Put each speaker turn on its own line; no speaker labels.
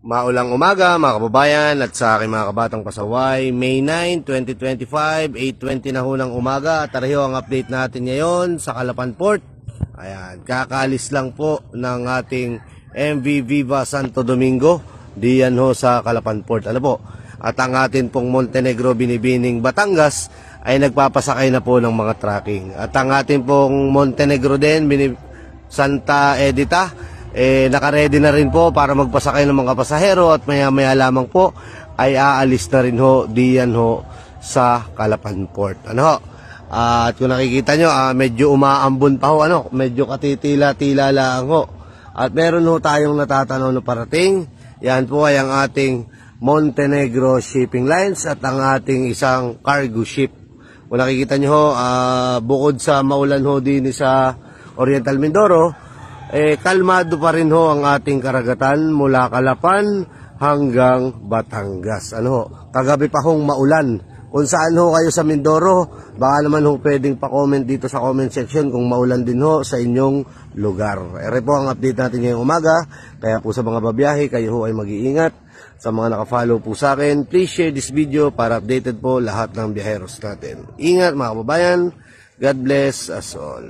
Maulang umaga mga kababayan at sa aking mga kabatang pasaway. May 9, 2025, 8:20 na ho ng umaga. At tariho ang update natin ngayon sa Calapan Port. Ayan, kakaalis lang po ng ating MV Viva Santo Domingo. Diyan ho sa Calapan Port. Ano po? At ang atin pong Montenegro Binibining Batangas ay nagpapasakay na po ng mga tracking. At ang atin pong Montenegro din, Santa Edita, nakaredy na rin po para magpasakay ng mga pasahero at maya-maya lamang po ay aalis na rin ho diyan ho sa Calapan Port. Ano ho? At kung nakikita nyo, medyo umaambon pa ho, medyo katitila-tila lang ho. At meron ho tayong natatanaw na parating. Yan po ay ang ating Montenegro Shipping Lines at ang ating isang cargo ship. Kung nakikita nyo ho, bukod sa maulan ho din sa Oriental Mindoro, kalmado pa rin ho ang ating karagatan mula Calapan hanggang Batangas. Kagabi pa hong maulan. Kung saan ho kayo sa Mindoro, baka naman ho pwedeng pa-comment dito sa comment section kung maulan din ho sa inyong lugar. Ere po ang update natin ngayong umaga. Kaya po sa mga babiyahe, kayo ho ay mag-iingat. Sa mga nakafollow po sa akin, please share this video para updated po lahat ng biyaheros natin. Ingat mga kababayan. God bless us all.